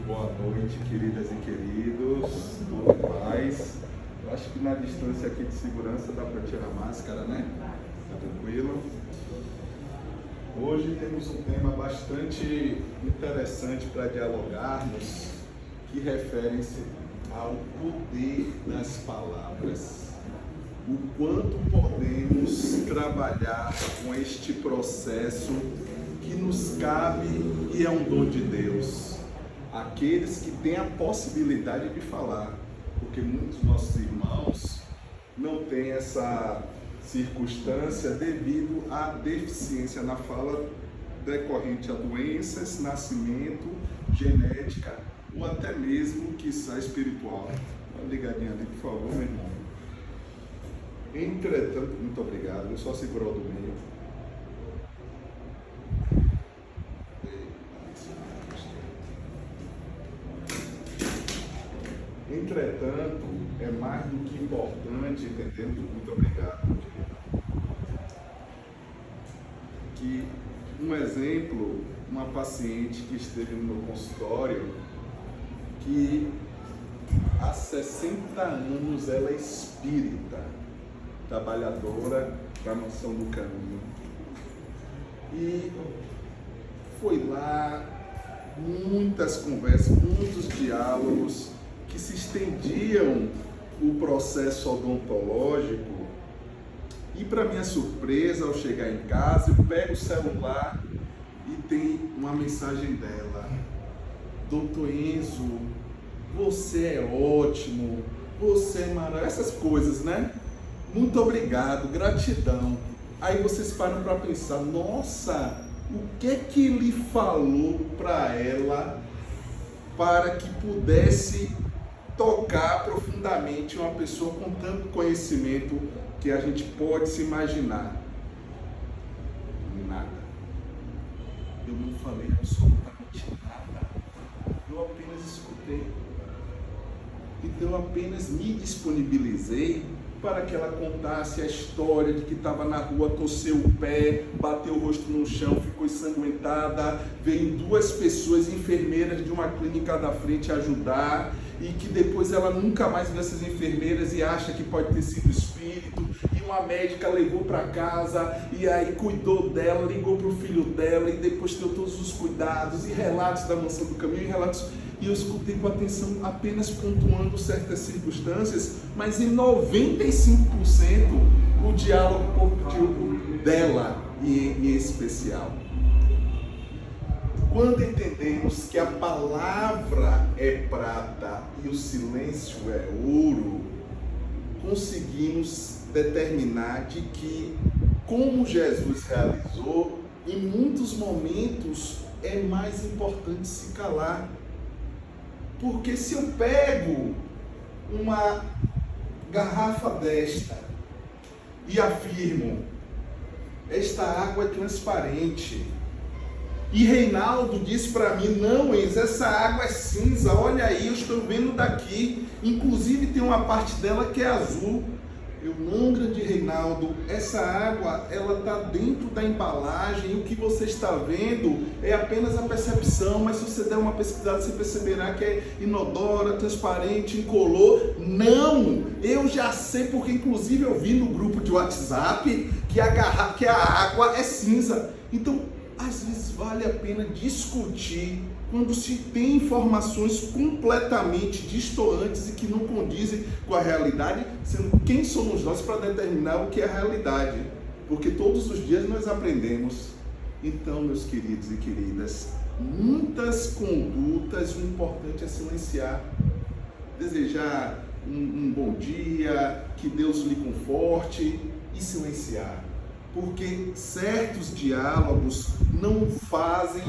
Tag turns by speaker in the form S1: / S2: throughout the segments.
S1: Boa noite, queridas e queridos, tudo em paz. Eu acho que na distância aqui de segurança dá para tirar a máscara, né? Tá tranquilo? Hoje temos um tema bastante interessante para dialogarmos, que refere-se ao poder das palavras. O quanto podemos trabalhar com este processo que nos cabe e é um dom de Deus. Aqueles que têm a possibilidade de falar, porque muitos dos nossos irmãos não têm essa circunstância devido à deficiência na fala decorrente a doenças, nascimento, genética ou até mesmo, quiçá, espiritual. Uma ligadinha ali, por favor, meu irmão. Entretanto, muito obrigado, eu só segurar o do meio. Entretanto, é mais do que importante, entendendo, muito obrigado, que um exemplo, uma paciente que esteve no meu consultório, que há 60 anos ela é espírita, trabalhadora da Mansão do Caminho, e foi lá, muitas conversas, muitos diálogos, que se estendiam o processo odontológico, e para minha surpresa, ao chegar em casa, eu pego o celular e tem uma mensagem dela: Doutor Enzo, você é ótimo, você é maravilhoso, essas coisas, né? Muito obrigado, gratidão. Aí vocês param para pensar: nossa, o que é que ele falou para ela para que pudesse tocar profundamente uma pessoa com tanto conhecimento que a gente pode se imaginar? Nada. Eu não falei absolutamente nada. Eu apenas escutei. Então eu apenas me disponibilizei para que ela contasse a história de que estava na rua, torceu o pé, bateu o rosto no chão, ficou ensanguentada, veio duas pessoas, enfermeiras de uma clínica da frente ajudar, e que depois ela nunca mais viu essas enfermeiras e acha que pode ter sido espírito, e uma médica levou para casa, e aí cuidou dela, ligou para o filho dela, e depois deu todos os cuidados, e relatos da Mansão do Caminho, e eu escutei com atenção, apenas pontuando certas circunstâncias, mas em 95% o diálogo dela em especial. Quando entendemos que a palavra é prata e o silêncio é ouro, conseguimos determinar de que, como Jesus realizou, em muitos momentos é mais importante se calar. Porque se eu pego uma garrafa desta e afirmo: esta água é transparente, e Reinaldo disse para mim: não, Enzo, essa água é cinza, olha aí, eu estou vendo daqui, inclusive tem uma parte dela que é azul. Eu: não, grande Reinaldo, essa água, ela está dentro da embalagem, e o que você está vendo é apenas a percepção, mas se você der uma pesquisada, você perceberá que é inodora, transparente, incolor. Não, eu já sei, porque inclusive eu vi no grupo de WhatsApp que a água é cinza. Então, às vezes vale a pena discutir quando se tem informações completamente distantes e que não condizem com a realidade, sendo quem somos nós para determinar o que é a realidade, porque todos os dias nós aprendemos. Então, meus queridos e queridas, muitas condutas, o importante é silenciar, desejar um bom dia, que Deus lhe conforte, e silenciar, porque certos diálogos não fazem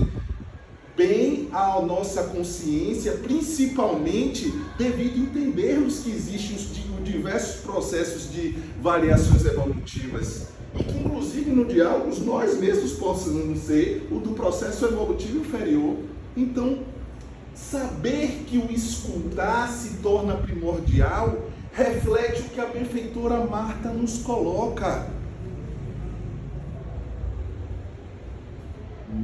S1: bem à nossa consciência, principalmente devido a entendermos que existem os diversos processos de variações evolutivas, e que inclusive no diálogo nós mesmos possamos ser o do processo evolutivo inferior. Então, saber que o escutar se torna primordial reflete o que a benfeitora Marta nos coloca.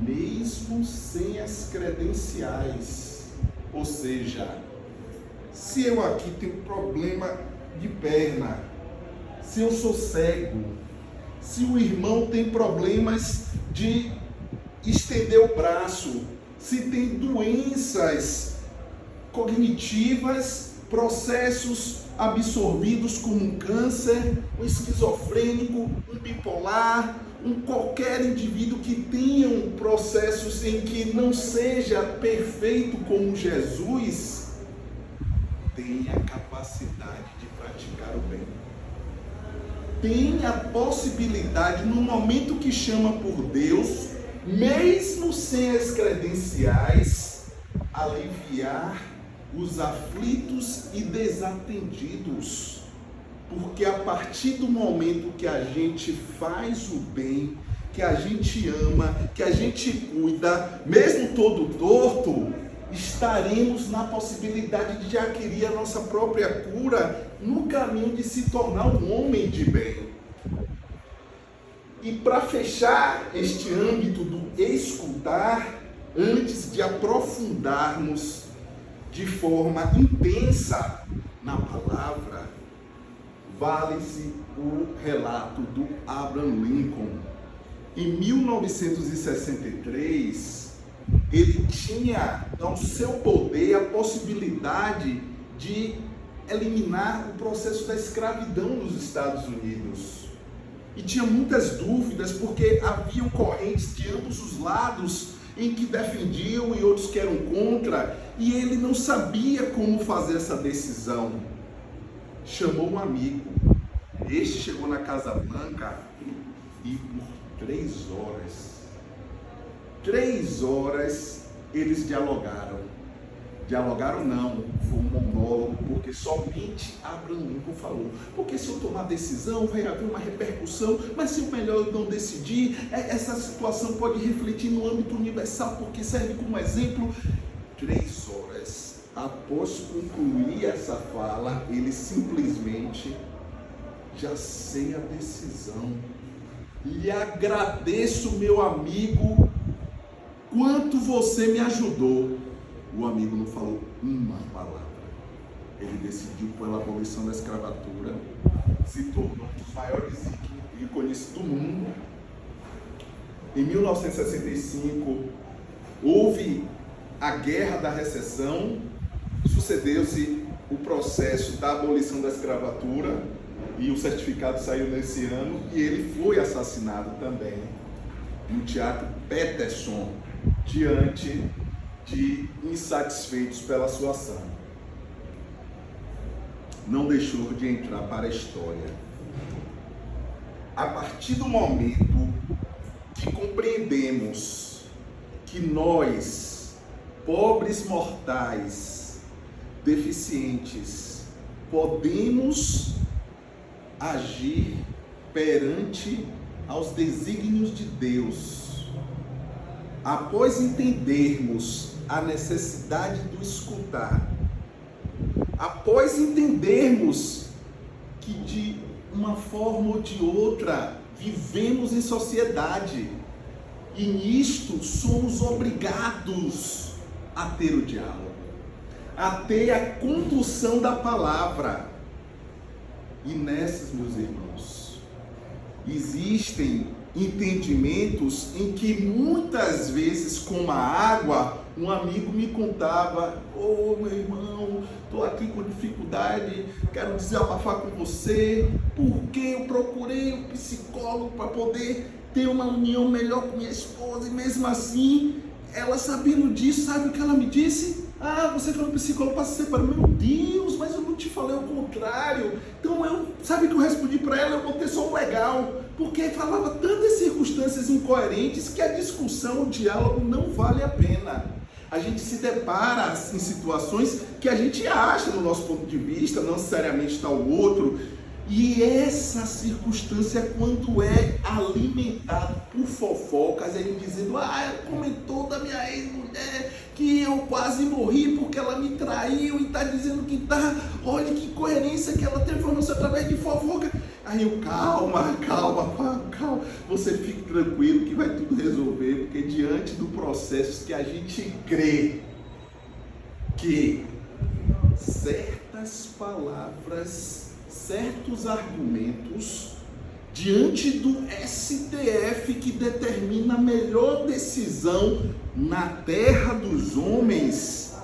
S1: Mesmo sem as credenciais, Ou seja, se eu aqui tenho problema de perna, se eu sou cego, se o irmão tem problemas de estender o braço, se tem doenças cognitivas, processos absorvidos como um câncer, um esquizofrênico, um bipolar, qualquer indivíduo que tenha processos em que não seja perfeito como Jesus, tem a capacidade de praticar o bem. Tem a possibilidade, no momento que chama por Deus, mesmo sem as credenciais, aliviar os aflitos e desatendidos. Porque a partir do momento que a gente faz o bem, que a gente ama, que a gente cuida, mesmo todo torto, estaremos na possibilidade de adquirir a nossa própria cura no caminho de se tornar um homem de bem. E para fechar este âmbito do escutar, antes de aprofundarmos de forma intensa na palavra, vale-se o relato do Abraham Lincoln. Em 1963, ele tinha ao seu poder a possibilidade de eliminar o processo da escravidão nos Estados Unidos. E tinha muitas dúvidas, porque haviam correntes de ambos os lados em que defendiam e outros que eram contra, e ele não sabia como fazer essa decisão. Chamou um amigo. Este chegou na Casa Branca e por 3 horas eles dialogaram. Dialogaram não, foi um monólogo, porque somente Abraham Lincoln falou. Porque se eu tomar decisão, vai haver uma repercussão, mas se o melhor eu não decidir, essa situação pode refletir no âmbito universal, porque serve como exemplo. 3 horas após concluir essa fala, ele simplesmente: já sei a decisão. Lhe agradeço, meu amigo, quanto você me ajudou. O amigo não falou uma palavra. Ele decidiu pela abolição da escravatura, se tornou um dos maiores ícones do mundo. Em 1965, houve a Guerra da Recessão, sucedeu-se o processo da abolição da escravatura, e o certificado saiu nesse ano, e ele foi assassinado também no Teatro Peterson, diante de insatisfeitos pela sua ação. Não deixou de entrar para a história. A partir do momento que compreendemos que nós, pobres mortais, deficientes, podemos agir perante aos desígnios de Deus, após entendermos a necessidade do escutar, após entendermos que de uma forma ou de outra vivemos em sociedade e nisto somos obrigados a ter o diálogo, a ter a condução da palavra. E nessas, meus irmãos, existem entendimentos em que muitas vezes, como a água, um amigo me contava: ô meu irmão, estou aqui com dificuldade, quero desabafar com você, porque eu procurei um psicólogo para poder ter uma união melhor com minha esposa, e mesmo assim, ela sabendo disso, sabe o que ela me disse? Ah, você foi um psicólogo para se separar. Meu Deus, mas eu não te falei o contrário. Então, sabe o que eu respondi para ela? Eu botei só o legal, porque falava tantas circunstâncias incoerentes que a discussão, o diálogo não vale a pena. A gente se depara em situações que a gente acha, no nosso ponto de vista, não necessariamente está o outro. E essa circunstância, quando é alimentada por fofocas, ele dizendo: ela comentou da minha ex-mulher que eu quase morri porque ela me traiu, e está dizendo que tá, olha que coerência que ela tem informação através de fofoca. Aí eu: calma, você fique tranquilo que vai tudo resolver, porque diante do processo que a gente crê que certas palavras, certos argumentos, diante do STF que determina a melhor decisão na terra dos homens,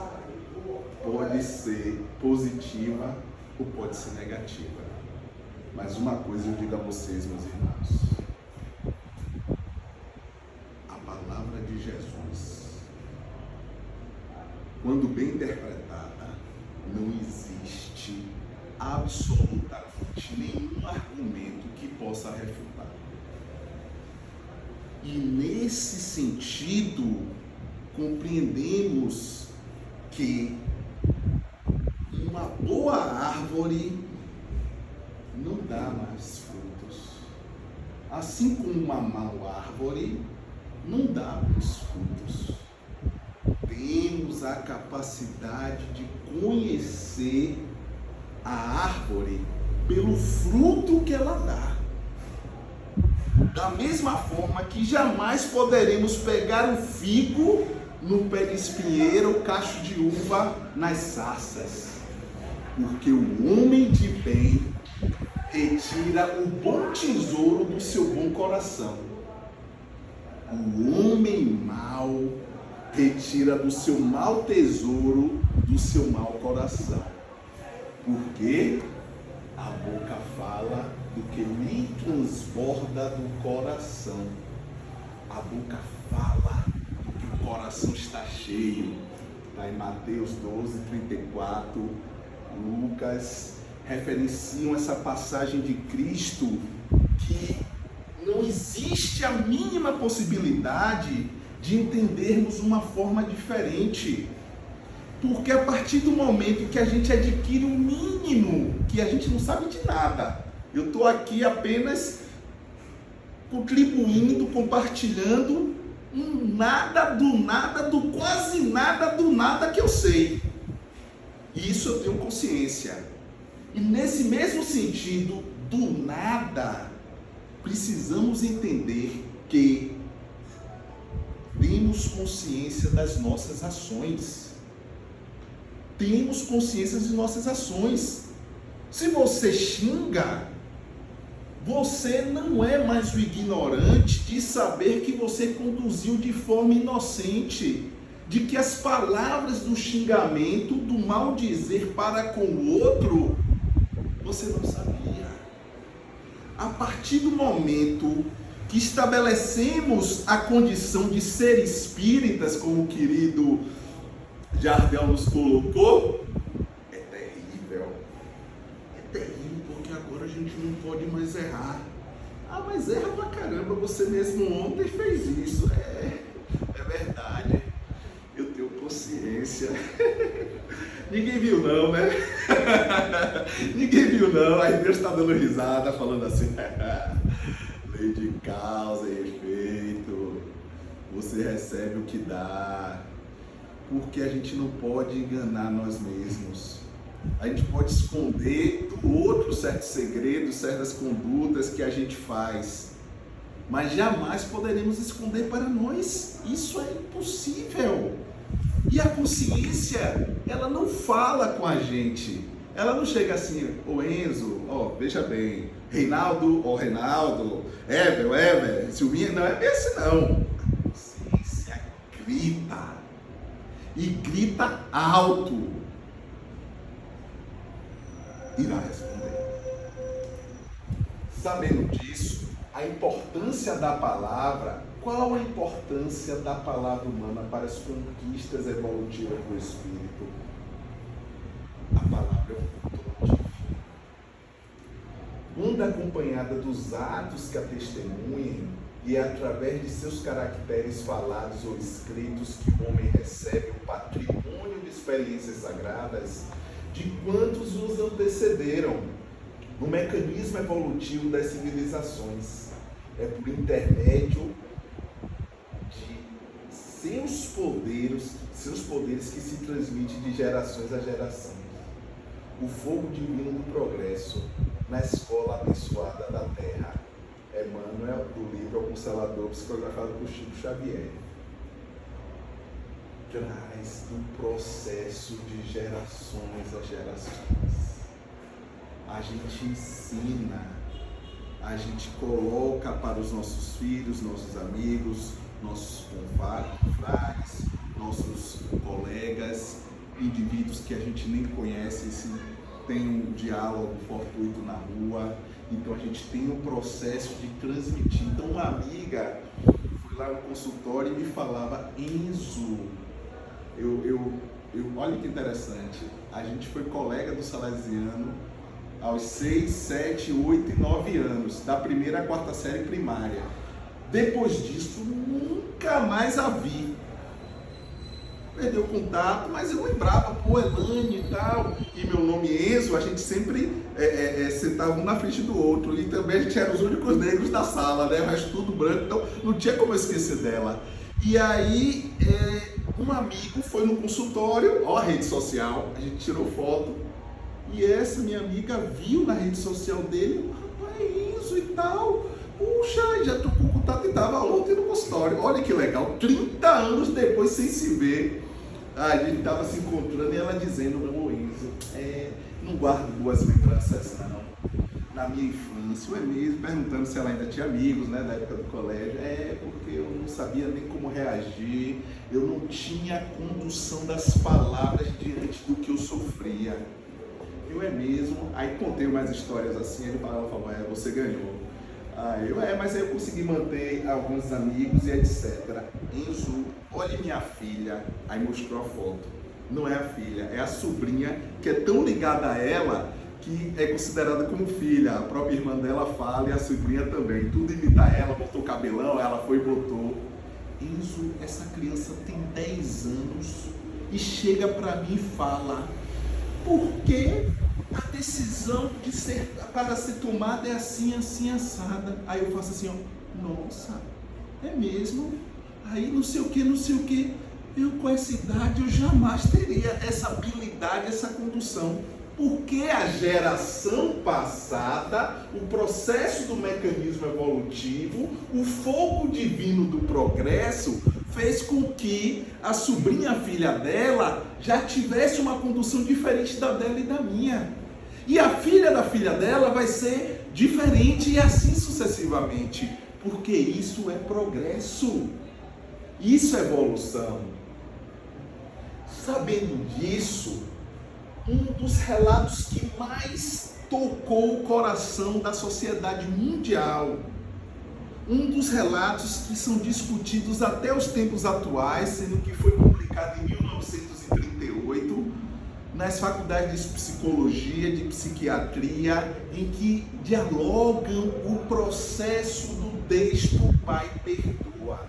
S1: pode ser positiva ou pode ser negativa. Mas uma coisa eu digo a vocês, meus irmãos: a palavra de Jesus, quando bem interpretada, não existe absolutamente nenhum argumento que possa refutar. E nesse sentido, compreendemos que uma boa árvore não dá mais frutos, assim como uma má árvore não dá mais frutos. Temos a capacidade de conhecer a árvore pelo fruto que ela dá. Da mesma forma que jamais poderemos pegar o figo no pé de espinheiro ou cacho de uva nas sarças, porque o homem de bem retira o bom tesouro do seu bom coração. O homem mau retira do seu mau tesouro do seu mau coração. Porque a boca fala do que lhe transborda do coração. A boca fala do que o coração está cheio. Está em Mateus 12, 34. Lucas referenciam essa passagem de Cristo, que não existe a mínima possibilidade de entendermos uma forma diferente. Porque a partir do momento que a gente adquire o mínimo, que a gente não sabe de nada, eu estou aqui apenas contribuindo, compartilhando nada, do quase nada, do nada que eu sei. E isso eu tenho consciência. E nesse mesmo sentido, do nada, precisamos entender que temos consciência das nossas ações. Temos consciência de nossas ações. Se você xinga, você não é mais o ignorante de saber que você conduziu de forma inocente, de que as palavras do xingamento, do mal dizer para com o outro, você não sabia. A partir do momento que estabelecemos a condição de ser espíritas, como o querido Jardel nos colocou, é terrível. É terrível, porque agora a gente não pode mais errar. Ah, mas erra pra caramba, você mesmo ontem fez isso. É verdade. Eu tenho consciência. Ninguém viu não, né? Ninguém viu não. Aí Deus está dando risada, falando assim: lei de causa e efeito. Você recebe o que dá. Porque a gente não pode enganar nós mesmos. A gente pode esconder do outro certos segredos, certas condutas que a gente faz, mas jamais poderemos esconder para nós. Isso é impossível. E a consciência, ela não fala com a gente. Ela não chega assim: ô Enzo, veja bem, Reinaldo, Reinaldo, Ever, Silvinha. Não é bem assim não. A consciência grita. E grita alto. Irá responder. Sabendo disso, a importância da palavra, qual a importância da palavra humana para as conquistas evolutivas do espírito? A palavra é um ponto divino. Quando acompanhada dos atos que a testemunhem, e é através de seus caracteres falados ou escritos que o homem recebe o patrimônio de experiências sagradas de quantos os antecederam no mecanismo evolutivo das civilizações. É por intermédio de seus poderes que se transmite de gerações a gerações. O fogo divino do progresso na escola abençoada da Terra. Emmanuel, do livro O Consolador, psicografado por Chico Xavier. traz um processo de gerações a gerações. A gente ensina, a gente coloca para os nossos filhos, nossos amigos, nossos confrades, nossos colegas, indivíduos que a gente nem conhece, se tem um diálogo fortuito na rua. Então a gente tem um processo de transmitir. Então uma amiga foi lá no consultório e me falava: Enzo, olha que interessante, a gente foi colega do Salesiano aos 6, 7, 8 e 9 anos, da primeira à quarta série primária. Depois disso, nunca mais a vi. Perdeu o contato, mas eu lembrava, pô, Elane e tal, e meu nome Enzo, a gente sempre sentava um na frente do outro, e também a gente era os únicos negros da sala, né, o resto tudo branco, então não tinha como eu esquecer dela. E aí, um amigo foi no consultório, ó a rede social, a gente tirou foto, e essa minha amiga viu na rede social dele: rapaz, Enzo e tal, puxa, já tô com contato e tava ontem no consultório. Olha que legal, 30 anos depois, sem se ver, a gente tava se encontrando e ela dizendo: não, Enzo, não guardo boas lembranças não, na minha infância. É mesmo, perguntando se ela ainda tinha amigos, né, da época do colégio. Porque eu não sabia nem como reagir, eu não tinha condução das palavras diante do que eu sofria. É mesmo. Aí contei mais histórias assim, ela falou: você ganhou. Mas aí eu consegui manter alguns amigos e etc. Enzo, olha minha filha. Aí mostrou a foto. Não é a filha, é a sobrinha, que é tão ligada a ela que é considerada como filha. A própria irmã dela fala e a sobrinha também. Tudo imita ela, botou cabelão, ela foi e botou. Enzo, essa criança tem 10 anos e chega pra mim e fala: por que a decisão para ser tomada é assim, assim, assada? Aí eu faço assim, ó: nossa, é mesmo? Aí não sei o que. Eu com essa idade eu jamais teria essa habilidade, essa condução. Porque a geração passada, o processo do mecanismo evolutivo, o fogo divino do progresso, fez com que a sobrinha, filha dela, já tivesse uma condução diferente da dela e da minha. E a filha da filha dela vai ser diferente, e assim sucessivamente. Porque isso é progresso. Isso é evolução. Sabendo disso, um dos relatos que mais tocou o coração da sociedade mundial, um dos relatos que são discutidos até os tempos atuais, sendo que foi publicado em 1938, nas faculdades de psicologia, de psiquiatria, em que dialogam o processo do deste pai perdoa.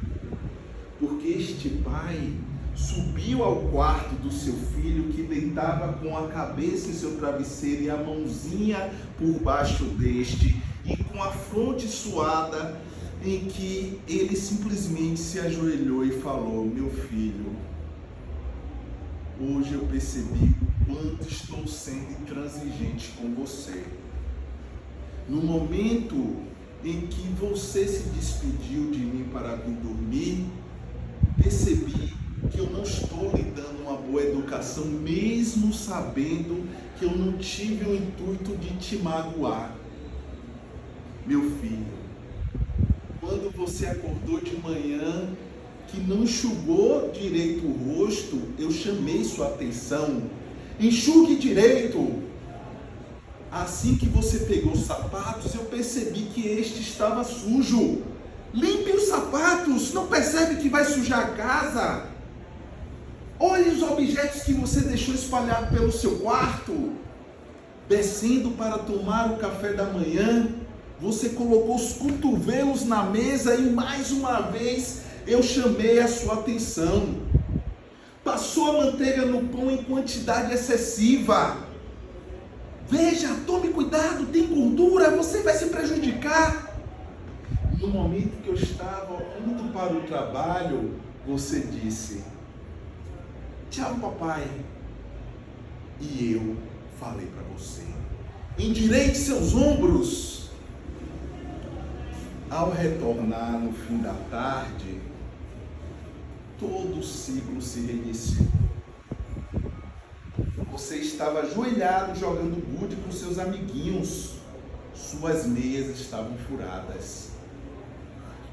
S1: Porque este pai subiu ao quarto do seu filho, que deitava com a cabeça em seu travesseiro e a mãozinha por baixo deste, e com a fronte suada, em que ele simplesmente se ajoelhou e falou: meu filho, hoje eu percebi o quanto estou sendo intransigente com você. No momento em que você se despediu de mim para vir dormir, percebi que eu não estou lhe dando uma boa educação, mesmo sabendo que eu não tive o intuito de te magoar. Meu filho, quando você acordou de manhã, que não enxugou direito o rosto, eu chamei sua atenção: enxugue direito. Assim que você pegou os sapatos, eu percebi que este estava sujo. Limpe os sapatos, não percebe que vai sujar a casa? Olhe os objetos que você deixou espalhados pelo seu quarto. Descendo para tomar o café da manhã, você colocou os cotovelos na mesa e mais uma vez eu chamei a sua atenção. Passou a manteiga no pão em quantidade excessiva. Veja, tome cuidado, tem gordura, você vai se prejudicar. No momento que eu estava indo para o trabalho, você disse: tchau, papai. E eu falei para você: endireite seus ombros. Ao retornar no fim da tarde, todo o ciclo se reiniciou. Você estava ajoelhado jogando gude com seus amiguinhos. Suas meias estavam furadas.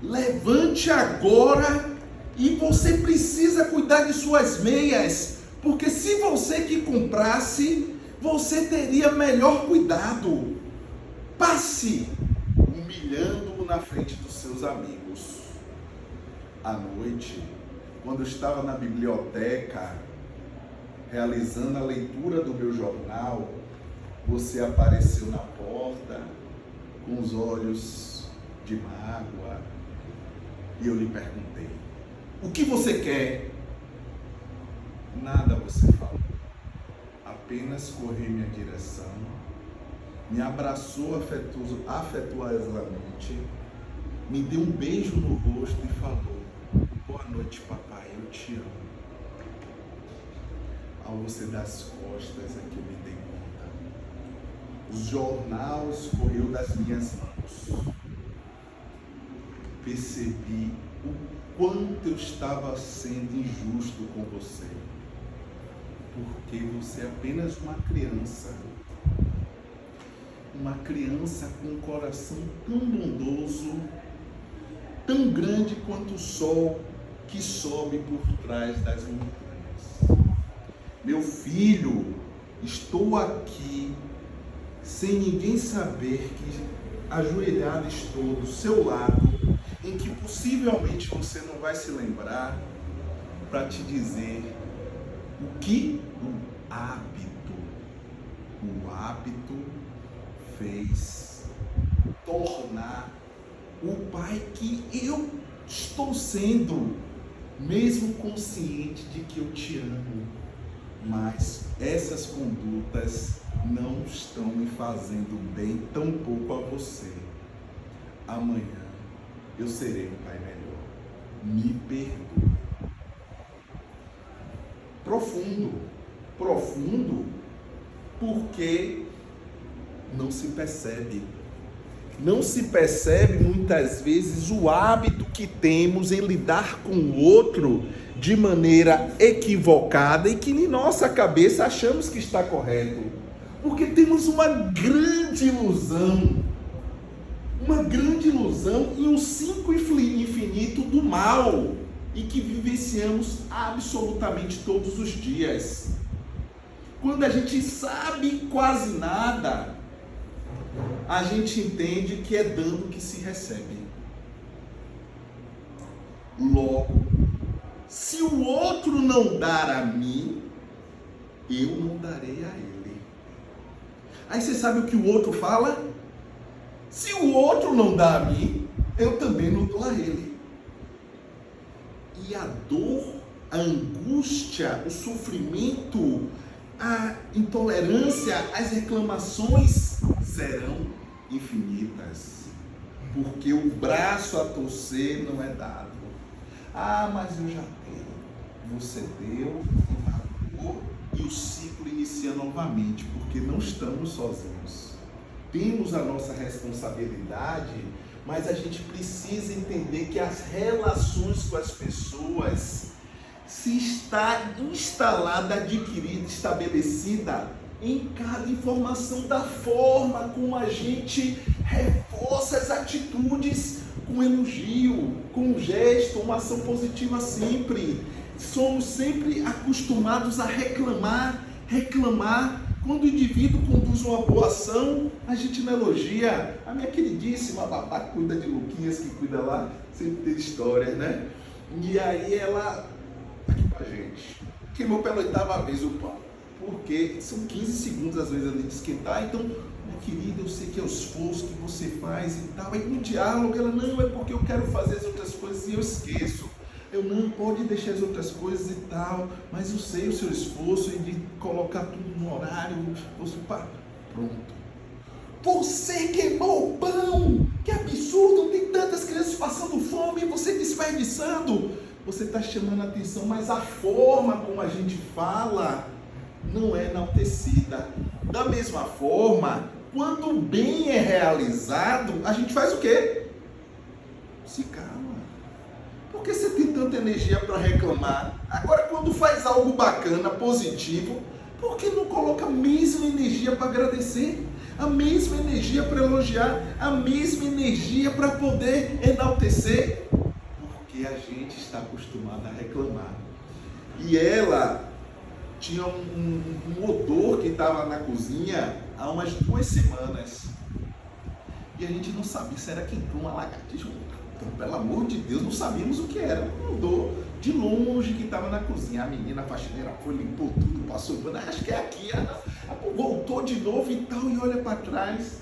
S1: Levante agora e você precisa cuidar de suas meias, porque se você que comprasse, você teria melhor cuidado. Passe humilhando-o na frente dos seus amigos. À noite, quando eu estava na biblioteca, realizando a leitura do meu jornal, você apareceu na porta, com os olhos de mágoa, e eu lhe perguntei: o que você quer? Nada você falou, apenas correu em minha direção, me abraçou afetuosamente, me deu um beijo no rosto e falou: boa noite, papai, eu te amo. Ao você dar as costas é que eu me dei conta. O jornal escorreu das minhas mãos. Percebi o quanto eu estava sendo injusto com você. Porque você é apenas uma criança. Uma criança com um coração tão bondoso, tão grande quanto o sol que sobe por trás das montanhas. Meu filho, estou aqui sem ninguém saber que ajoelhado estou do seu lado, em que possivelmente você não vai se lembrar, para te dizer o que o hábito fez tornar o pai que eu estou sendo, mesmo consciente de que eu te amo. Mas essas condutas não estão me fazendo bem, tampouco a você. Amanhã eu serei um pai melhor. Me perdoe. Profundo, porque não se percebe. Não se percebe muitas vezes o hábito que temos em lidar com o outro de maneira equivocada e que em nossa cabeça achamos que está correto. Porque temos uma grande ilusão e um ciclo infinito do mal e que vivenciamos absolutamente todos os dias. Quando a gente sabe quase nada, a gente entende que é dando que se recebe. Logo, se o outro não dar a mim, eu não darei a ele. Aí você sabe o que o outro fala? Se o outro não dá a mim, eu também não dou a ele. E a dor, a angústia, o sofrimento, a intolerância, as reclamações serão infinitas, porque o braço a torcer não é dado. Ah, mas eu já tenho. Você deu, magoou, e o ciclo inicia novamente, porque não estamos sozinhos. Temos a nossa responsabilidade, mas a gente precisa entender que as relações com as pessoas se está instalada, adquirida, estabelecida em cada informação da forma como a gente reforça as atitudes com elogio, com um gesto, uma ação positiva sempre. Somos sempre acostumados a reclamar. Quando o indivíduo conduz uma boa ação, a gente não elogia. A minha queridíssima babá cuida de Luquinhas, que cuida lá, sempre tem histórias, né? E aí ela, aqui pra gente, queimou pela 8ª vez o pão. Porque são 15 segundos às vezes ali de esquentar, então, minha querida, eu sei que é o esforço que você faz e tal. Aí no diálogo ela, não, é porque eu quero fazer as outras coisas e eu esqueço. Eu não, pode deixar as outras coisas e tal, mas eu sei o seu esforço e de colocar tudo no horário. Você, pá, pronto. Você queimou o pão! Que absurdo! Tem tantas crianças passando fome e você desperdiçando. Você está chamando a atenção, mas a forma como a gente fala não é enaltecida. Da mesma forma, quando o bem é realizado, a gente faz o quê? Se cala. que você tem tanta energia para reclamar? Agora, quando faz algo bacana, positivo, por que não coloca a mesma energia para agradecer? A mesma energia para elogiar? A mesma energia para poder enaltecer? Porque a gente está acostumado a reclamar. E ela tinha um odor que estava na cozinha há umas 2 semanas. E a gente não sabia se era quentum, uma lagartixa. Então, pelo amor de Deus, não sabíamos o que era. Um odor de longe que estava na cozinha. A menina a faxineira foi, limpou tudo, passou pano. Acho que é aqui. Ela voltou de novo e tal, e olha para trás.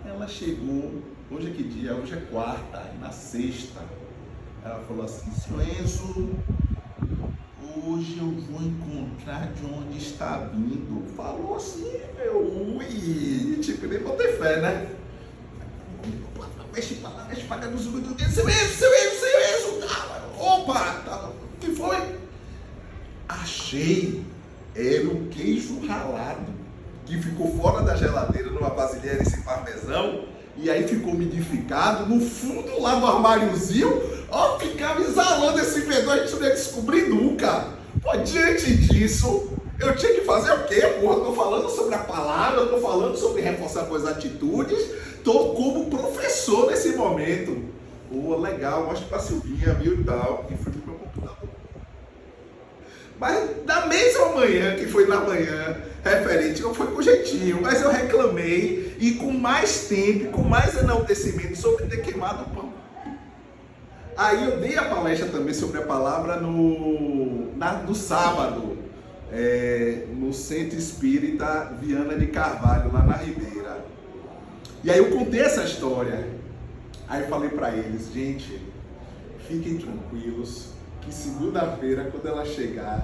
S1: Ela chegou, hoje é que dia? Hoje é quarta, na sexta. Ela falou assim: seu Enzo, hoje eu vou encontrar de onde está vindo. Falou assim, meu, ui, tipo, nem botei fé, né? Mexe pra lá, mexe pra cá, no subir do dedo, seu Enzo, opa, o que foi? Achei, era o queijo ralado, que ficou fora da geladeira numa vasilheira esse parmesão, e aí ficou umidificado no fundo lá do armáriozinho, ó, ficava exalando esse fedor, a gente não ia descobrir nunca. Pô, diante disso, eu tinha que fazer o quê, porra? Eu tô falando sobre a palavra, eu tô falando sobre reforçar boas atitudes, tô como professor nesse momento. Pô, legal, mostra pra Silvinha, viu, e tal, e fui pro meu computador. Mas da mesma manhã, que foi na manhã referente, não foi com jeitinho, mas eu reclamei, e com mais tempo, com mais enaltecimento sobre ter queimado o pão. Aí eu dei a palestra também sobre a palavra no sábado, no Centro Espírita Viana de Carvalho, lá na Ribeira. E aí eu contei essa história. Aí eu falei para eles: gente, fiquem tranquilos, que segunda-feira, quando ela chega a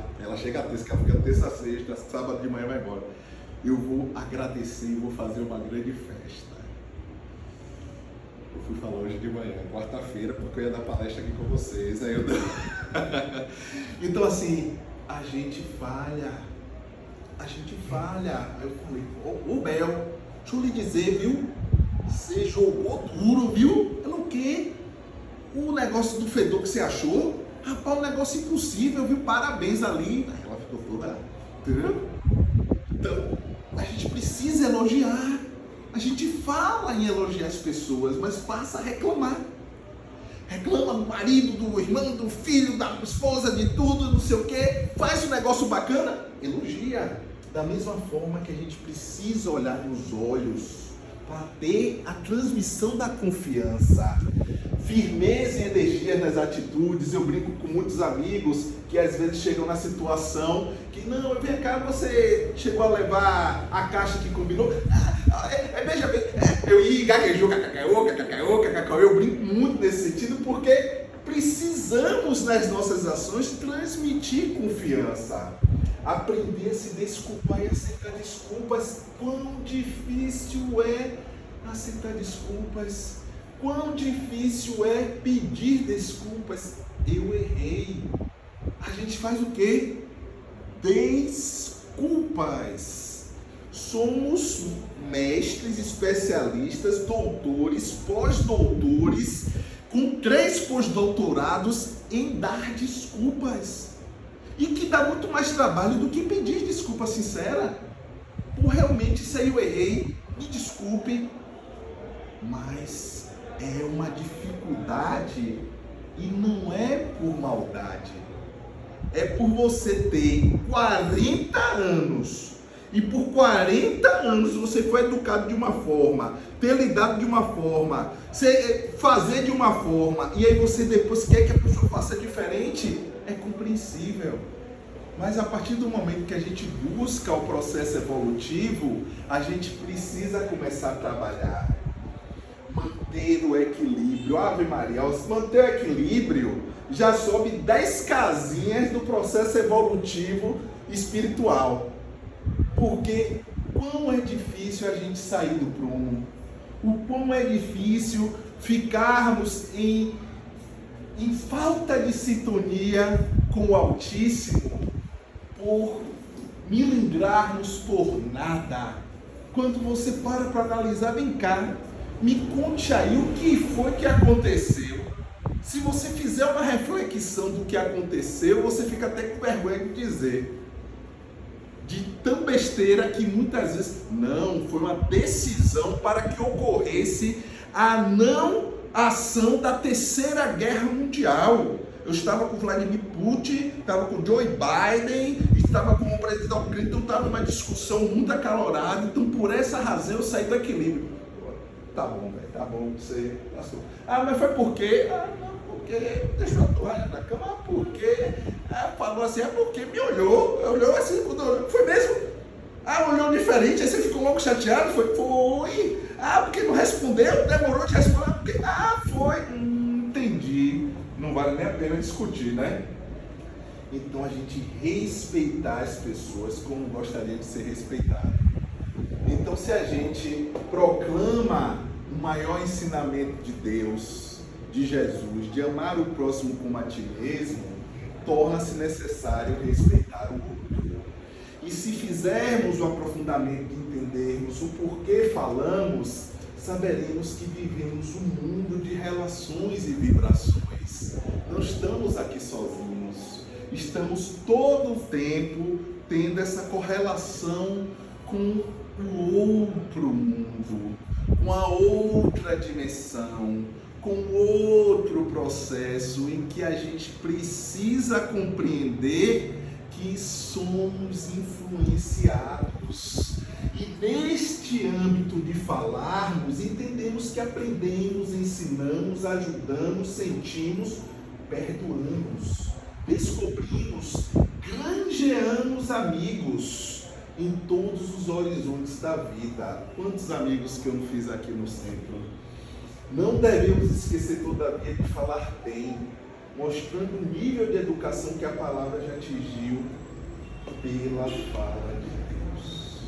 S1: terça, que ela fica terça, sexta, sábado de manhã vai embora, eu vou agradecer e vou fazer uma grande festa. Eu fui falar hoje de manhã, quarta-feira, porque eu ia dar palestra aqui com vocês. Aí eu... Então assim, a gente falha. Aí eu falei: ô Bel, deixa eu lhe dizer, viu? Você jogou duro, viu? Ela: o quê? O negócio do fedor que você achou? Rapaz, um negócio impossível, viu? Parabéns ali. Aí ela ficou toda... Entendeu? Então, a gente precisa elogiar. A gente fala em elogiar as pessoas, mas passa a reclamar. Reclama do marido, do irmão, do filho, da esposa, de tudo, não sei o quê. Faz um negócio bacana, elogia. Da mesma forma que a gente precisa olhar nos olhos para ter a transmissão da confiança, firmeza e energia nas atitudes. Eu brinco com muitos amigos que às vezes chegam na situação que: não, vem cá, você chegou a levar a caixa que combinou? Veja bem, eu gaguejou, cacacaiô, eu brinco muito nesse sentido, porque precisamos nas nossas ações transmitir confiança. Aprender a se desculpar e aceitar desculpas. Quão difícil é aceitar desculpas. Quão difícil é pedir desculpas. Eu errei. A gente faz o quê? Desculpas. Somos mestres, especialistas, doutores, pós-doutores, com 3 pós-doutorados em dar desculpas. E que dá muito mais trabalho do que pedir desculpa sincera. Por realmente isso aí eu errei, me desculpe. Mas é uma dificuldade e não é por maldade. É por você ter 40 anos e por 40 anos você foi educado de uma forma, ter lidado de uma forma, fazer de uma forma, e aí você depois quer que a pessoa faça diferente. É compreensível, mas a partir do momento que a gente busca o processo evolutivo, a gente precisa começar a trabalhar, manter o equilíbrio. Ave Maria, manter o equilíbrio já sobe 10 casinhas do processo evolutivo espiritual, porque quão é difícil a gente sair do prumo, o quão é difícil ficarmos em falta de sintonia com o Altíssimo, por milindrarmos por nada. Quando você para analisar, vem cá, me conte aí o que foi que aconteceu. Se você fizer uma reflexão do que aconteceu, você fica até com vergonha de dizer. De tão besteira que muitas vezes, não, foi uma decisão para que ocorresse a não ação da Terceira Guerra Mundial. Eu estava com Vladimir Putin, estava com Joe Biden, estava com o presidente Clinton, estava numa discussão muito acalorada, então por essa razão eu saí do equilíbrio. Tá bom, velho, tá bom, você passou. Ah, mas foi por quê? Ah, não, porque deixou a toalha na cama, ah, porque? Ah, falou assim, porque me olhou assim, quando olhou, foi mesmo? Ah, olhou diferente, aí você ficou logo chateado, foi. Ah, porque não respondeu, demorou de responder, porque, foi. Entendi. Não vale nem a pena discutir, né? Então a gente respeitar as pessoas como gostaria de ser respeitado. Então se a gente proclama o maior ensinamento de Deus, de Jesus, de amar o próximo como a ti mesmo, torna-se necessário respeitar o outro. E se fizermos o aprofundamento de entendermos o porquê falamos, saberemos que vivemos um mundo de relações e vibrações. Não estamos aqui sozinhos. Estamos todo o tempo tendo essa correlação com o outro mundo, com a outra dimensão, com outro processo em que a gente precisa compreender que somos influenciados. E neste âmbito de falarmos, entendemos que aprendemos, ensinamos, ajudamos, sentimos, perdoamos, descobrimos, granjeamos amigos em todos os horizontes da vida. Quantos amigos que eu não fiz aqui no centro? Não devemos esquecer, todavia, de falar bem, mostrando o nível de educação que a palavra já atingiu pela fala de Deus.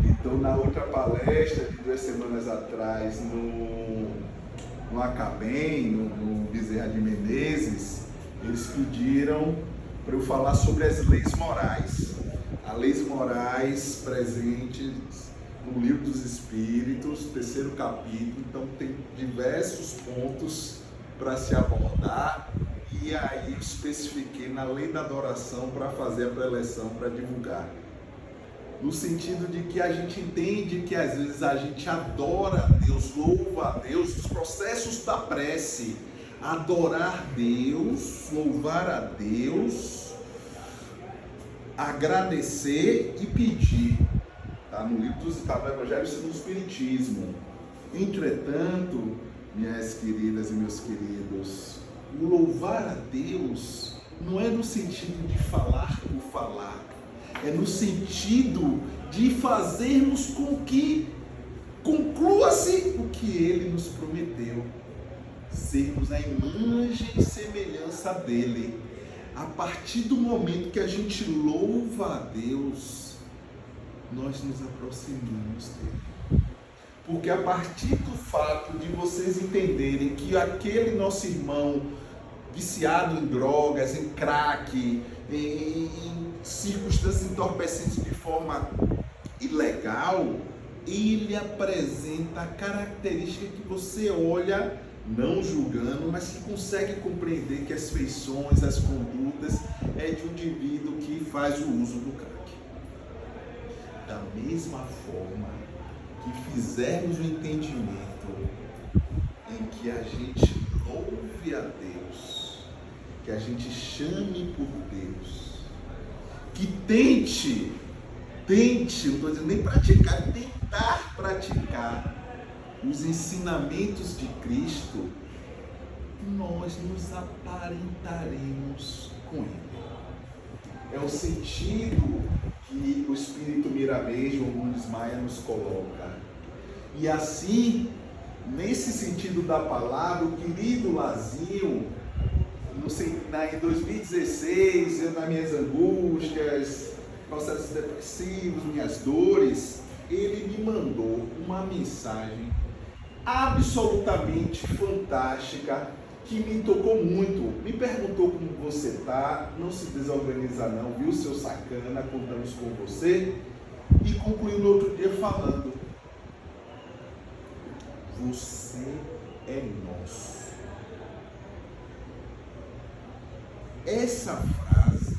S1: Então, na outra palestra de 2 semanas atrás, no Acabem, no Bezerra de Menezes, eles pediram para eu falar sobre as leis morais. As leis morais presentes no Livro dos Espíritos, 3º capítulo. Então tem diversos pontos para se abordar, e aí eu especifiquei na lei da adoração para fazer a preleção, para divulgar. No sentido de que a gente entende que às vezes a gente adora a Deus, louva a Deus, os processos da prece, adorar Deus, louvar a Deus, agradecer e pedir. Está no livro do Evangelho segundo o Espiritismo. Entretanto, minhas queridas e meus queridos, o louvar a Deus não é no sentido de falar por falar, é no sentido de fazermos com que conclua-se o que Ele nos prometeu, sermos a imagem e semelhança dEle. A partir do momento que a gente louva a Deus, nós nos aproximamos dEle. Porque a partir do fato de vocês entenderem que aquele nosso irmão viciado em drogas, em crack, em circunstâncias entorpecentes de forma ilegal, ele apresenta a característica que você olha, não julgando, mas que consegue compreender que as feições, as condutas é de um indivíduo que faz o uso do crack. Da mesma forma que fizermos o entendimento em que a gente louve a Deus, que a gente chame por Deus, que tente, não estou dizendo nem praticar, tentar praticar os ensinamentos de Cristo, nós nos aparentaremos com Ele. É o sentido que o Espírito Miramês, João Nunes Maia, nos coloca. E assim, nesse sentido da palavra, o querido Lazinho, em 2016, eu nas minhas angústias, processos depressivos, minhas dores, ele me mandou uma mensagem absolutamente fantástica, que me tocou muito. Me perguntou como você está, não se desorganiza não, viu, seu sacana, contamos com você. E concluiu no outro dia falando: você é nosso. essa frase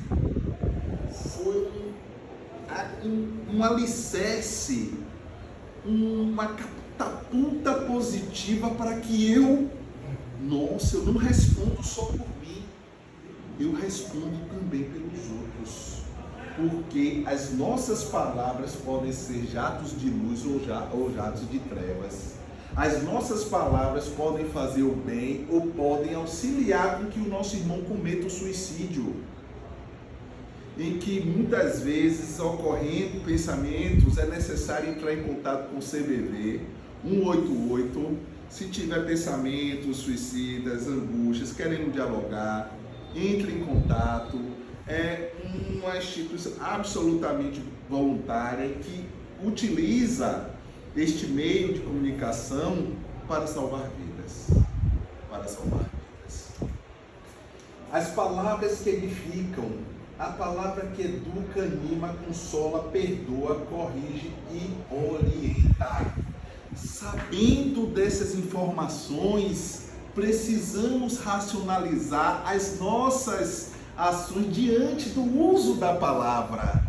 S1: foi um alicerce, uma catapulta positiva para que eu não respondo só por mim, eu respondo também pelos outros. Porque as nossas palavras podem ser jatos de luz ou jatos de trevas. As nossas palavras podem fazer o bem ou podem auxiliar com que o nosso irmão cometa o suicídio. Em que muitas vezes, ocorrendo pensamentos, é necessário entrar em contato com o CVV 188. Se tiver pensamentos suicidas, angústias, querendo dialogar, entre em contato. É uma instituição absolutamente voluntária que utiliza este meio de comunicação para salvar vidas. Para salvar vidas. As palavras que edificam, a palavra que educa, anima, consola, perdoa, corrige e orienta. Sabendo dessas informações, precisamos racionalizar as nossas ações diante do uso da palavra.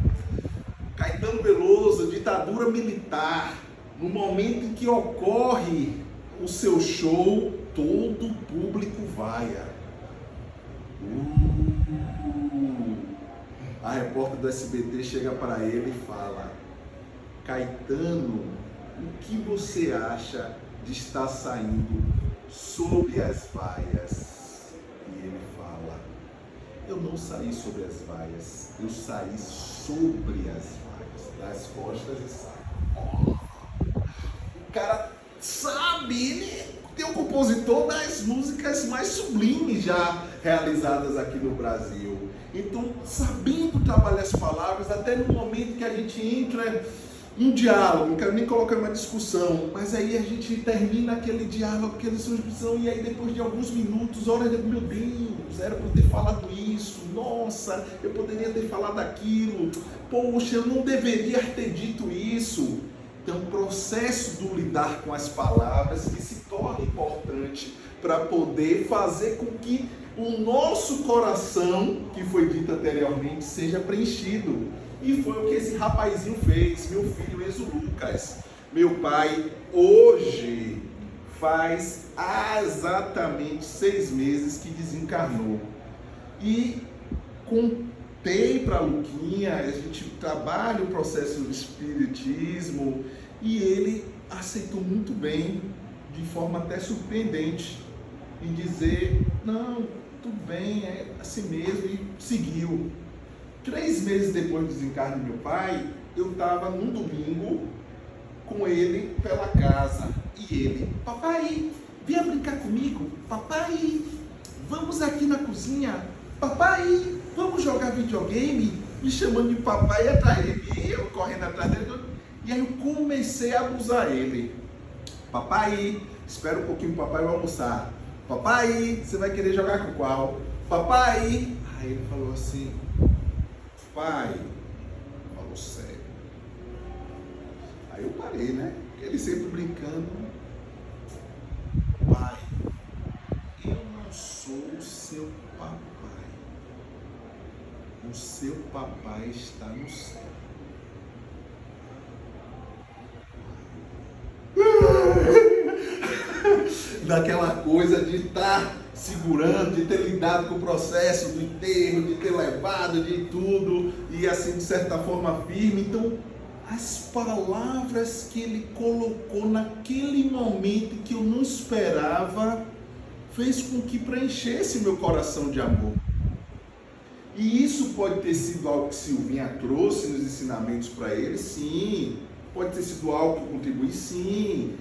S1: Caetano Veloso, ditadura militar, no momento em que ocorre o seu show, todo o público vaia. A repórter do SBT chega para ele e fala: Caetano, o que você acha de estar saindo sob as vaias? E ele fala: eu não saí sobre as vaias, eu saí sobre as vaias, das costas e saio. O cara sabe, ele é o compositor das músicas mais sublimes já realizadas aqui no Brasil. Então, sabendo trabalhar as palavras, até no momento que a gente entra em um diálogo, não quero nem colocar uma discussão, mas aí a gente termina aquele diálogo, aquela discussão, e aí depois de alguns minutos, olha, meu Deus, era para eu ter falado isso, nossa, eu poderia ter falado aquilo, poxa, eu não deveria ter dito isso. Então, o processo do lidar com as palavras que se torna importante para poder fazer com que o nosso coração, que foi dito anteriormente, seja preenchido. E foi o que esse rapazinho fez, meu filho Enzo Lucas. Meu pai hoje faz exatamente 6 meses que desencarnou. E contei para a Luquinha, a gente trabalha o processo do espiritismo, e ele aceitou muito bem, de forma até surpreendente, em dizer, não, tudo bem, é assim mesmo, e seguiu. 3 meses depois do desencarne do meu pai, eu estava num domingo com ele pela casa. E ele, papai, venha brincar comigo. Papai, vamos aqui na cozinha. Papai, vamos jogar videogame. Me chamando de papai atrás de mim, eu correndo atrás dele. E aí eu comecei a abusar ele. Papai, espera um pouquinho, papai vai almoçar. Papai, você vai querer jogar com qual? Papai. Aí ele falou assim, pai, falou sério. Aí eu parei, né? Ele sempre brincando. Pai, eu não sou o seu papai. O seu papai está no céu. Daquela coisa de estar segurando, de ter lidado com o processo do enterro, de ter levado de tudo, e assim de certa forma firme. Então, as palavras que ele colocou naquele momento que eu não esperava, fez com que preenchesse meu coração de amor. E isso pode ter sido algo que Silvinha trouxe nos ensinamentos para ele, sim. Pode ter sido algo que contribui, sim.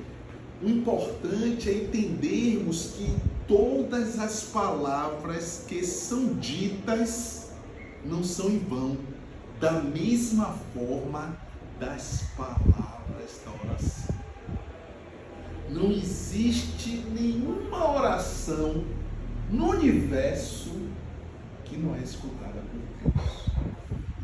S1: O importante é entendermos que todas as palavras que são ditas não são em vão. Da mesma forma das palavras da oração. Não existe nenhuma oração no universo que não é escutada por Deus.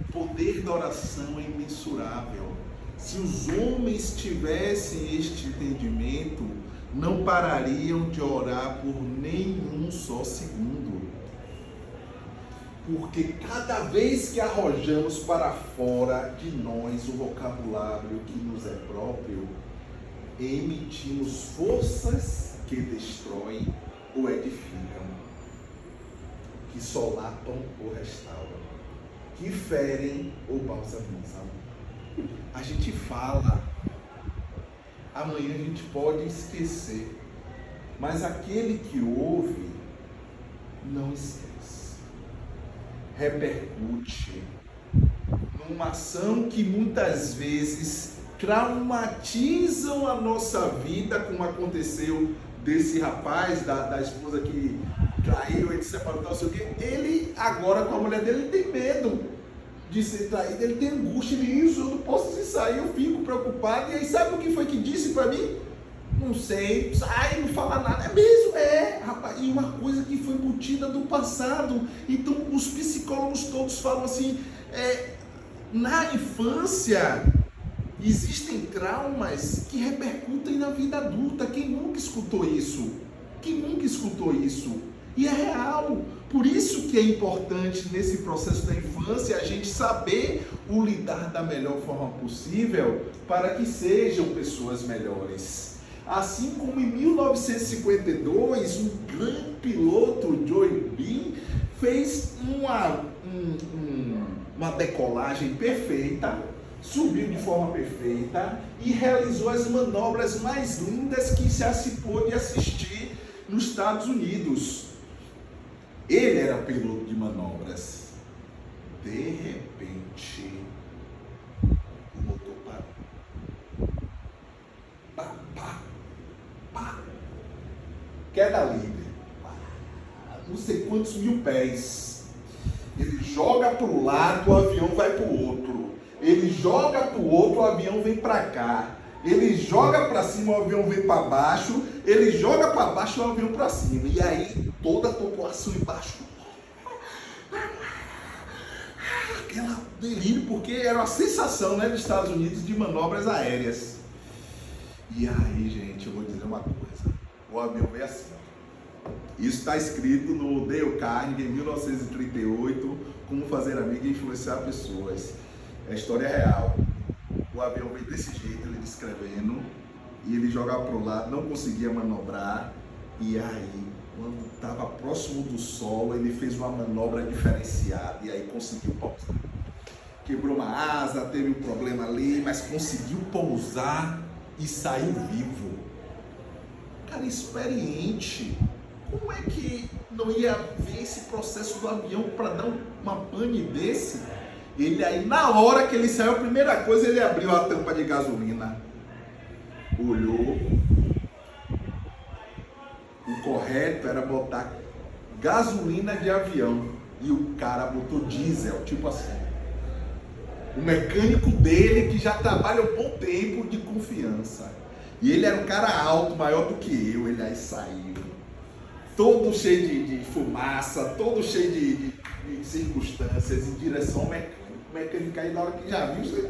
S1: O poder da oração é imensurável. Se os homens tivessem este entendimento, não parariam de orar por nenhum só segundo. Porque cada vez que arrojamos para fora de nós o vocabulário que nos é próprio, emitimos forças que destroem ou edificam, que solapam ou restauram, que ferem ou balsamizam. A gente fala, amanhã a gente pode esquecer, mas aquele que ouve não esquece. Repercute numa ação que muitas vezes traumatizam a nossa vida, como aconteceu desse rapaz, da esposa que traiu, ele se separou, não sei o quê. Ele agora com a mulher dele, ele tem medo de ser traído, ele tem angústia, ele diz, eu não posso sair, eu fico preocupado. E aí sabe o que foi que disse para mim? Não sei, sai, não fala nada. É mesmo, rapaz. E uma coisa que foi embutida do passado. Então os psicólogos todos falam assim, na infância existem traumas que repercutem na vida adulta. Quem nunca escutou isso? Quem nunca escutou isso? E é real. Por isso que é importante nesse processo da infância a gente saber o lidar da melhor forma possível para que sejam pessoas melhores. Assim como em 1952, um grande piloto, Joe Bean, fez uma decolagem perfeita, subiu de forma perfeita e realizou as manobras mais lindas que já se pôde assistir nos Estados Unidos. Ele era piloto de manobras. De repente, o motor parou. Pá, pá, pá. Queda livre. Não sei quantos mil pés. Ele joga para o lado, o avião vai para o outro. Ele joga para o outro, o avião vem para cá. Ele joga para cima, o avião vem para baixo. Ele joga para baixo, o avião para cima. E aí toda a população embaixo. Aquela delírio, porque era uma sensação, né, dos Estados Unidos de manobras aéreas. E aí, gente, eu vou dizer uma coisa. O avião veio assim. Isso está escrito no Dale Carnegie, em 1938, Como Fazer Amigo e Influenciar Pessoas. É a história real. O avião veio desse jeito, ele descrevendo, e ele jogava para o lado, não conseguia manobrar, e aí, quando estava próximo do solo, ele fez uma manobra diferenciada, e aí conseguiu pousar. Quebrou uma asa, teve um problema ali, mas conseguiu pousar e saiu vivo. Cara, experiente. Como é que não ia ver esse processo do avião para dar uma pane desse? Ele aí, na hora que ele saiu, a primeira coisa, ele abriu a tampa de gasolina. Olhou. O correto era botar gasolina de avião. E o cara botou diesel, tipo assim. O mecânico dele, que já trabalha um bom tempo, de confiança. E ele era um cara alto, maior do que eu. Ele aí saiu. Todo cheio de fumaça, todo cheio de circunstâncias, em direção ao mecânico. O mecânico aí, na hora que já viu, você...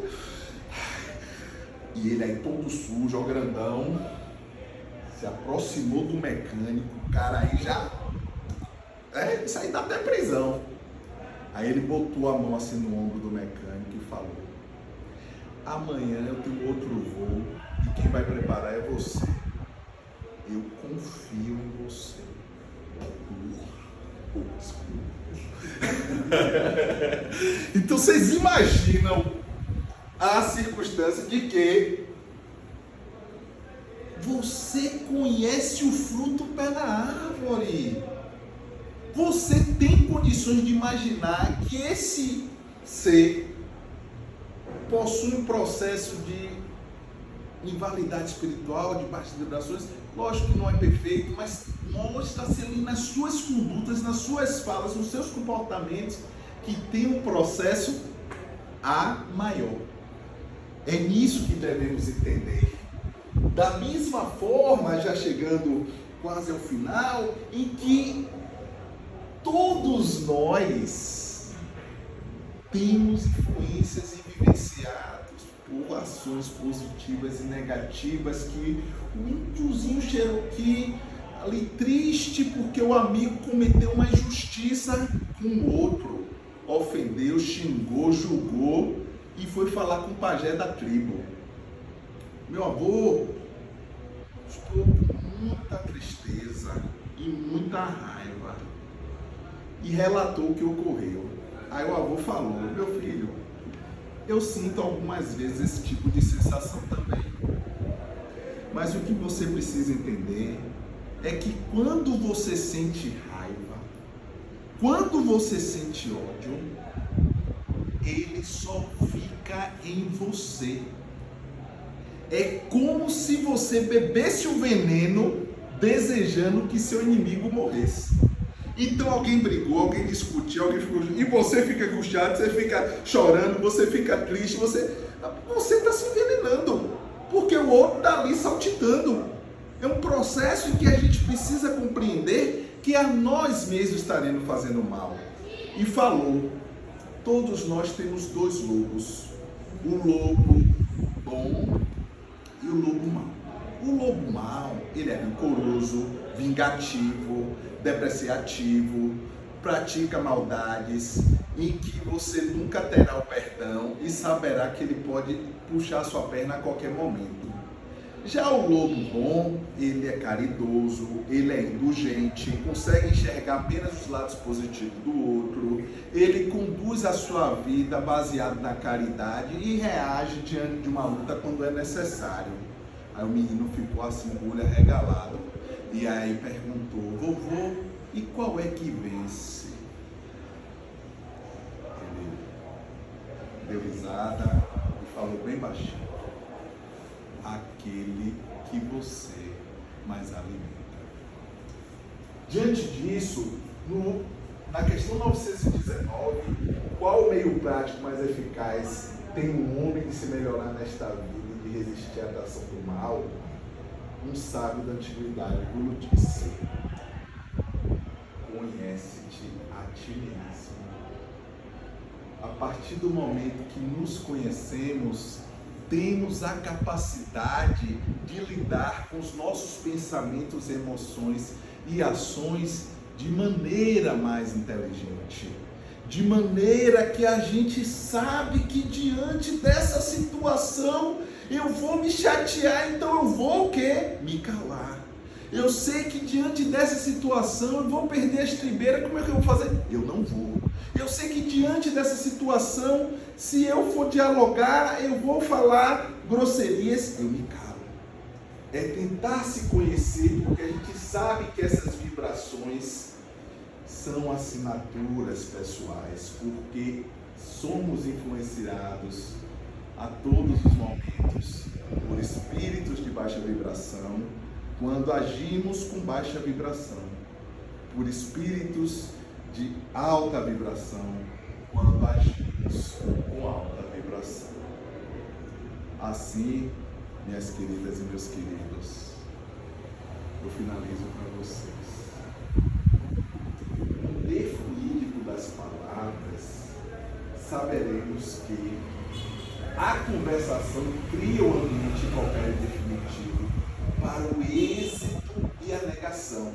S1: E ele aí todo sujo, ó, grandão, se aproximou do mecânico, o cara aí já... isso aí dá até prisão. Aí ele botou a mão assim no ombro do mecânico e falou: amanhã eu tenho outro voo e quem vai preparar é você. Eu confio em você. Então vocês imaginam a circunstância de que você conhece o fruto pela árvore. Você tem condições de imaginar que esse ser possui um processo de invalidade espiritual, de baixas vibrações. Lógico que não é perfeito, mas mostra-se ali nas suas condutas, nas suas falas, nos seus comportamentos, que tem um processo A maior. É nisso que devemos entender. Da mesma forma, já chegando quase ao final, em que todos nós temos influências e vivenciados por ações positivas e negativas, que o índiozinho Cherokee ali triste porque o amigo cometeu uma injustiça com o outro. ofendeu, xingou, julgou e foi falar com o pajé da tribo. Meu avô, estou com muita tristeza e muita raiva. E relatou o que ocorreu. Aí o avô falou: meu filho, eu sinto algumas vezes esse tipo de sensação também. Mas o que você precisa entender é que quando você sente raiva, quando você sente ódio, ele só fica em você. É como se você bebesse o veneno desejando que seu inimigo morresse. Então alguém brigou, alguém discutiu, alguém ficou... E você fica angustiado, você fica chorando, você fica triste, você está se envenenando. Porque o outro está ali saltitando. É um processo em que a gente precisa compreender que a nós mesmos estaremos fazendo mal. E falou, todos nós temos dois lobos. O lobo bom e o lobo mau. O lobo mau, ele é rancoroso, vingativo, depreciativo, pratica maldades, em que você nunca terá o perdão e saberá que ele pode puxar sua perna a qualquer momento. Já o lobo bom, ele é caridoso, ele é indulgente, consegue enxergar apenas os lados positivos do outro, ele conduz a sua vida baseado na caridade e reage diante de uma luta quando é necessário. Aí o menino ficou assim, com o olho arregalado, e aí perguntou: vovô, e qual é que vence? Ele deu risada e falou bem baixinho: aquele que você mais alimenta. Diante disso, na questão 919, qual o meio prático mais eficaz tem um homem de se melhorar nesta vida e de resistir à atração do mal? Um sábio da antiguidade Bulo disse: conhece-te a ti mesmo. A partir do momento que nos conhecemos, temos a capacidade de lidar com os nossos pensamentos, emoções e ações de maneira mais inteligente. De maneira que a gente sabe que diante dessa situação eu vou me chatear, então eu vou o quê? Me calar. Eu sei que diante dessa situação eu vou perder a estribeira, como é que eu vou fazer? Eu não vou. Eu sei que diante dessa situação, se eu for dialogar, eu vou falar grosserias, eu me calo. É tentar se conhecer, porque a gente sabe que essas vibrações são assinaturas pessoais, porque somos influenciados a todos os momentos por espíritos de baixa vibração, quando agimos com baixa vibração, por espíritos de alta vibração, quando agimos com alta vibração. Assim, minhas queridas e meus queridos, eu finalizo para vocês. No defluídico das palavras, saberemos que a conversação cria o ambiente qualquer definitivo para o êxito e a negação.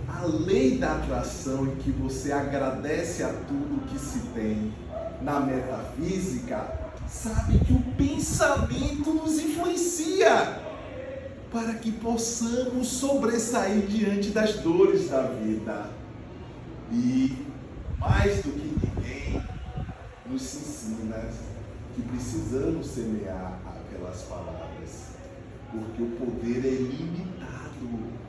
S1: A lei da atração, em que você agradece a tudo que se tem na metafísica, sabe que o pensamento nos influencia para que possamos sobressair diante das dores da vida. E, mais do que ninguém, nos ensina que precisamos semear aquelas palavras, porque o poder é ilimitado.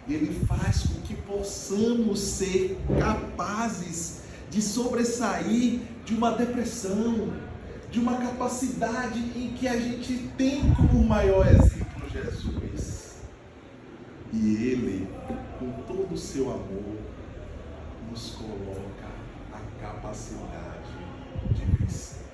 S1: Ele faz com que possamos ser capazes de sobressair de uma depressão, de uma capacidade em que a gente tem como maior exemplo Jesus. E Ele, com todo o seu amor, nos coloca a capacidade de vencer.